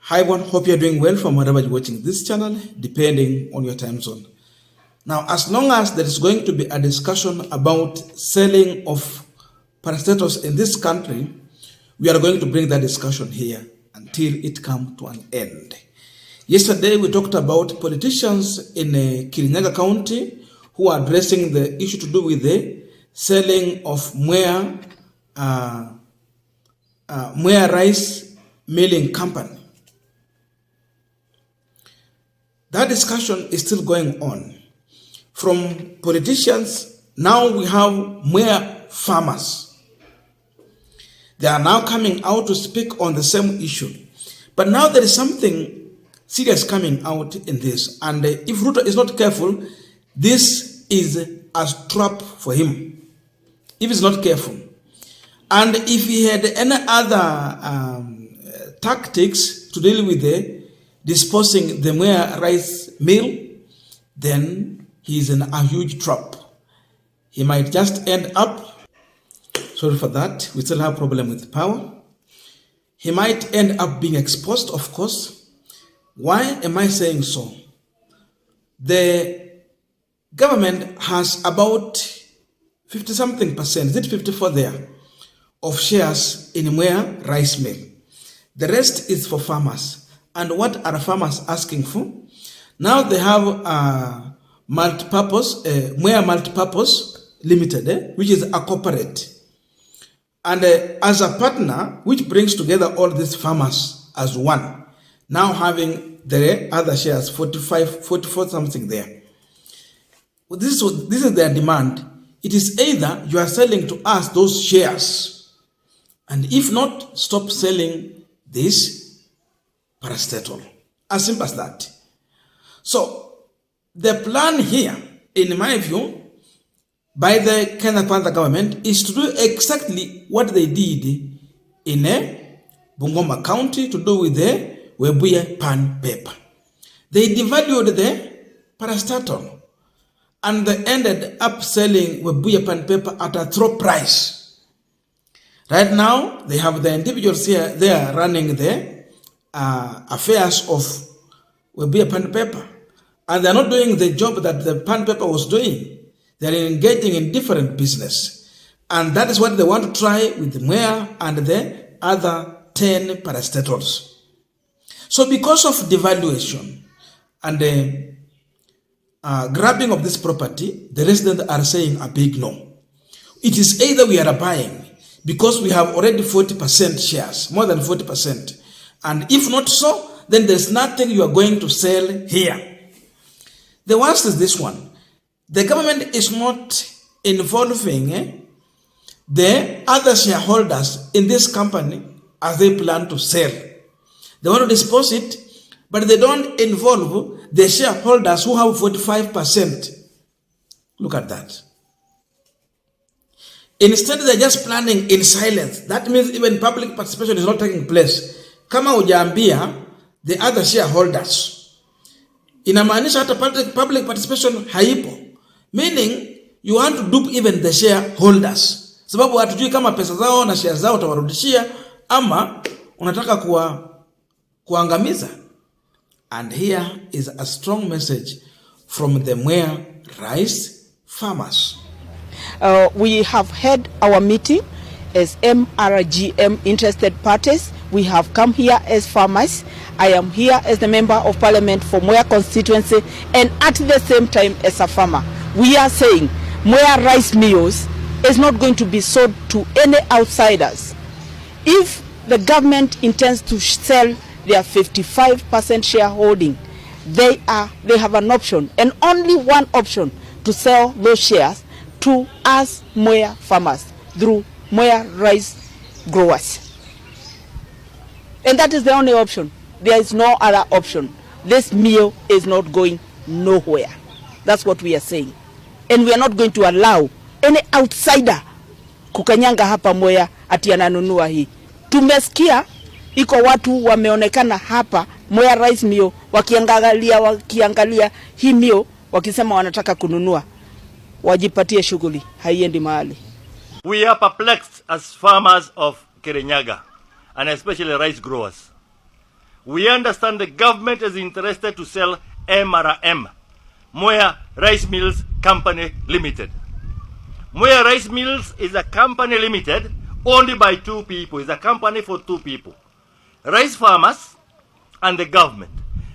Hi everyone, hope you're doing well from wherever you're watching this channel, depending on your time zone. Now, as long as there is going to be a discussion about selling of parastatals in this country, we are going to bring that discussion here until it comes to an end. Yesterday, we talked about politicians in Kirinyaga County who are addressing the issue to do with the selling of MWEA rice milling company. That discussion is still going on. From politicians, now we have MWEA farmers. They are now coming out to speak on the same issue. But now there is something serious coming out in this. And if Ruto is not careful, this is a trap for him. If he's not careful. And if he had any other tactics to deal with disposing the MWEA rice mill, then he's in a huge trap. He might just end up, sorry for that, we still have a problem with power. He might end up being exposed, of course. Why am I saying so? The government has about 50-something%, is it 54 there, of shares in MWEA rice mill. The rest is for farmers. And what are farmers asking for? Now they have multi-purpose, MWEA multi-purpose limited, which is a corporate. And as a partner, which brings together all these farmers as one, now having the other shares, 44 something there. Well, this is their demand. It is either you are selling to us those shares, and if not, stop selling this parastatal. As simple as that. So, the plan here, in my view, by the Kenya Kwanza government is to do exactly what they did in Bungoma County to do with the Webuye pan paper. They devalued the parastatal and they ended up selling Webuye pan paper at a throw price. Right now, they have the individuals here, they are running the affairs of Webuye pan paper. And they're not doing the job that the pan paper was doing. They're engaging in different business. And that is what they want to try with the MWEA and the other 10 parastatals. So because of devaluation and the grabbing of this property, the residents are saying a big no. It is either we are buying because we have already 40% shares, more than 40%. And if not so, then there's nothing you are going to sell here. The worst is this one. The government is not involving the other shareholders in this company as they plan to sell. They want to dispose it, but they don't involve the shareholders who have 45%. Look at that. Instead, they're just planning in silence. That means even public participation is not taking place. Kama hujaambia the other shareholders, inamaanisha hata public participation haipo. Meaning, you want to dupe even the shareholders. Sababu hatujui kama pesa zao na shares zao utawarudishia ama unataka kuangamiza. And here is a strong message from the MWEA rice farmers. We have had our meeting as MRGM interested parties. We have come here as farmers. I am here as the member of parliament for MWEA constituency and at the same time as a farmer. We are saying MWEA rice mills is not going to be sold to any outsiders. If the government intends to sell their 55% shareholding, they have an option and only one option to sell those shares to us MWEA farmers through MWEA rice growers. And that is the only option. There is no other option. This mill is not going nowhere. That's what we are saying. And we are not going to allow any outsider kukanyanga hapa MWEA ati ananunua hii. Tumesikia iko watu wameonekana hapa MWEA rice mill wakiangalia hii mill wakisema wanataka kununua. Wajipatie shughuli, haiendi mahali. We are perplexed as farmers of Kirinyaga and especially rice growers. we understand the government is interested to sell MRM, MWEA Rice Mills Company Limited. MWEA Rice Mills is a company limited owned by two people. It's a company for two people, rice farmers and the government.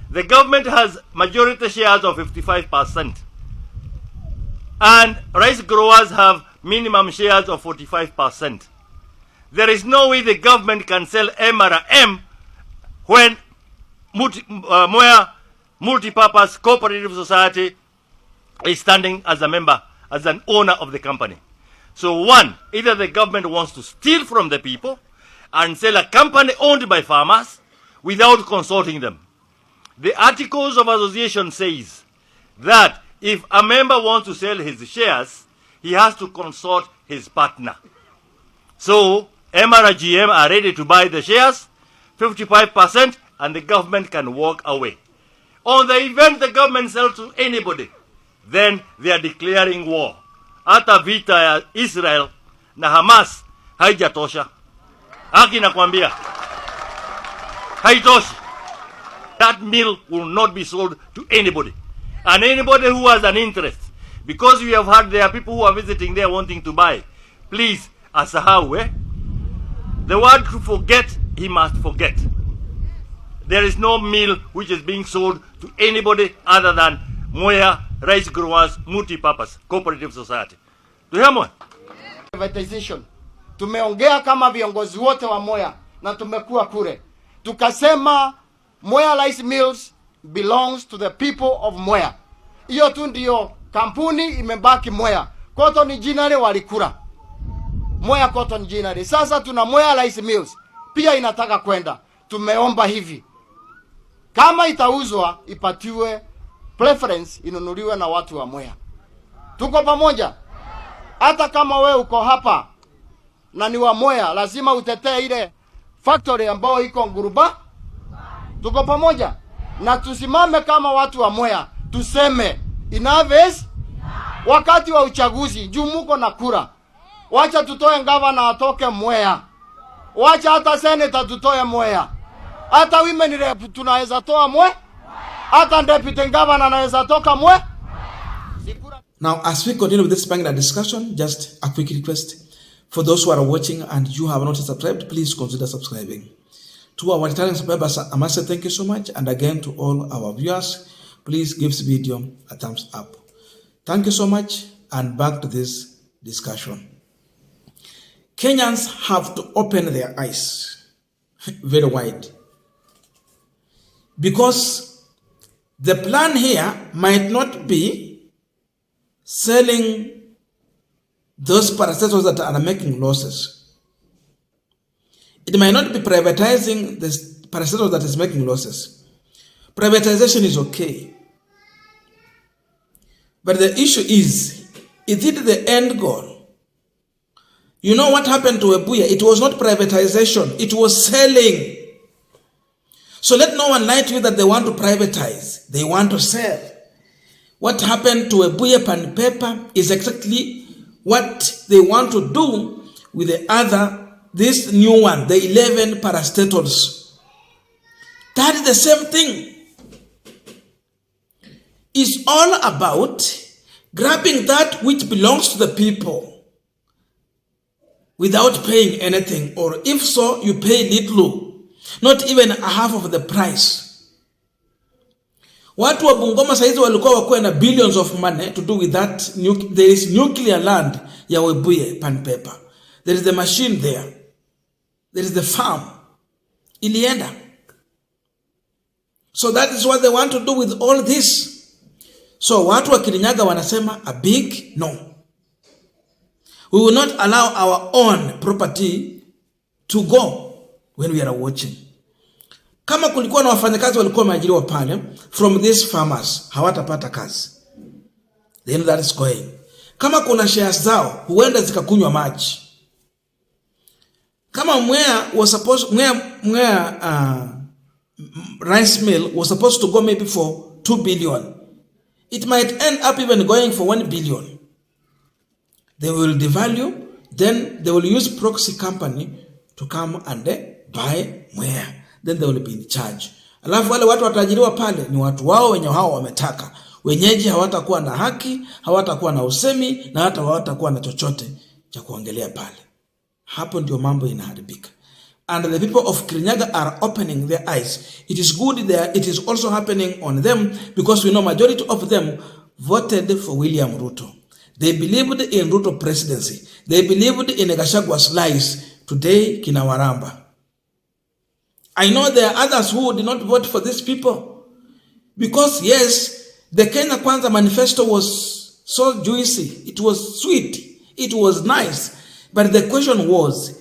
The government has majority shares of 55%. And rice growers have minimum shares of 45%. There is no way the government can sell MRM when MWEA Multipurpose Cooperative Society is standing as a member, as an owner of the company. So one, either the government wants to steal from the people and sell a company owned by farmers without consulting them. The Articles of Association says that if a member wants to sell his shares, he has to consult his partner. So MRGM are ready to buy the shares, 55%, and the government can walk away. On the event the government sells to anybody, then they are declaring war. Hata vita ya Israel na Hamas haijatosha. Haki nakwambia. Haitoshi. That mill will not be sold to anybody. And anybody who has an interest, because we have heard there are people who are visiting there wanting to buy, please, asahau, the word to forget, he must forget. There is no mill which is being sold to anybody other than MWEA Rice Growers Multipurpose Cooperative Society. Tuhamwe? Privatization. Tumeongea kama viongozi wote wa MWEA na tumekuwa kure. Tukasema MWEA Rice Mills belongs to the people of MWEA. Hiyo tu ndio kampuni imebaki MWEA. Cotton Ginnery walikura. MWEA Cotton Ginnery. Sasa tuna MWEA Rice Mills. Pia inataka kwenda. Tumeomba hivi. Kama itauzwa ipatiwe preference, inunuliwe na watu wa MWEA. Tuko pamoja? Hata kama we uko hapa na ni wa MWEA, lazima utetee ile factory ambayo iko Nguruba. Tuko pamoja? Na tusimame kama watu wa MWEA, tuseme inaves wakati wa uchaguzi, jumuko na kura. Wacha tutoe gavana atoke MWEA. Wacha hata senator tutoe MWEA. Hata women rep tunaweza toa MWEA. Hata deputy governor anaweza toka MWEA. Now, as we continue with this panel discussion, just a quick request. For those who are watching and you have not subscribed, please consider subscribing. To our returning subscribers, I must say thank you so much. And again, to all our viewers, please give this video a thumbs up. Thank you so much. And back to this discussion. Kenyans have to open their eyes very wide. Because the plan here might not be selling those parastatals that are making losses. It might not be privatizing this parastatal that is making losses. Privatization is okay. But the issue is it the end goal? You know what happened to Webuye? It was not privatization. It was selling. So let no one lie to you that they want to privatize. They want to sell. What happened to Webuye pen paper is exactly what they want to do with the other, this new one, the 11 parastatals. That is the same thing. It's all about grabbing that which belongs to the people without paying anything, or if so, you pay little, not even a half of the price. Watu wa Bungoma saizi walikuwa wakuwe na billions of money to do with that. There is nuclear land ya Webuye pan paper. There is the machine there. There is the farm. Ilienda. So that is what they want to do with all this. So watu wa Kirinyaga wanasema a big no. We will not allow our own property to go when we are watching. Kama kulikuwa na wafanyakazi walikuwa wameajiriwa pale from these farmers, hawatapata kazi. Then that is going. Kama kuna shares zao huenda zikakunywa maji. Kama MWEA was supposed rice mill was supposed to go maybe for 2 billion. It might end up even going for 1 billion. They will devalue, then they will use proxy company to come and buy MWEA. Then they will be in charge. Alafu wale watu watajiriwa pale ni watu wao wenye hao wametaka. Wenyeji hawatakuwa na haki, hawatakuwa na usemi, na hata hawatakuwa na chochote cha kuongelea pale. Hapo ndio mambo inaharibika. And the people of Kirinyaga are opening their eyes. It is good that it is also happening on them, because we know majority of them voted for William Ruto. They believed in Ruto presidency. They believed in Gachagwa's lies. Today, kinawaramba. I know there are others who did not vote for these people. Because yes, the Kenya Kwanza manifesto was so juicy. It was sweet. It was nice. But the question was,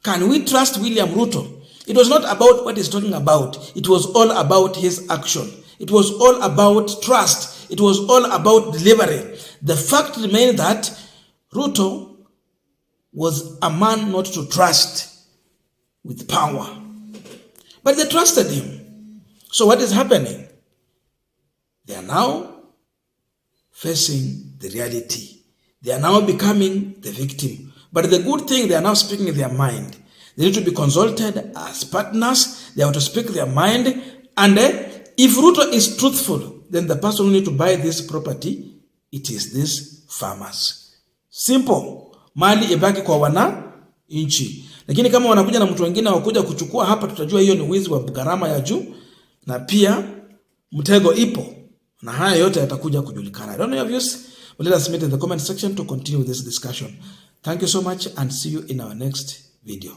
can we trust William Ruto? It was not about what he's talking about. It was all about his action. It was all about trust. It was all about delivery. The fact remained that Ruto was a man not to trust with power. But they trusted him. So what is happening? They are now facing the reality. They are now becoming the victim. But the good thing, they are now speaking their mind. They need to be consulted as partners. They have to speak their mind. And if Ruto is truthful, then the person who needs to buy this property, it is these farmers. Simple. Mali ibaki kwa wana inchi. Lakini kama wanakuja na mtu wengine wakuja kuchukua hapa, tutajua hiyo ni wizi wa gharama ya juu, na pia mtego ipo, na haya yote yatakuja kujulikana. I don't know your views, but let us meet in the comment section to continue this discussion. Thank you so much and see you in our next video.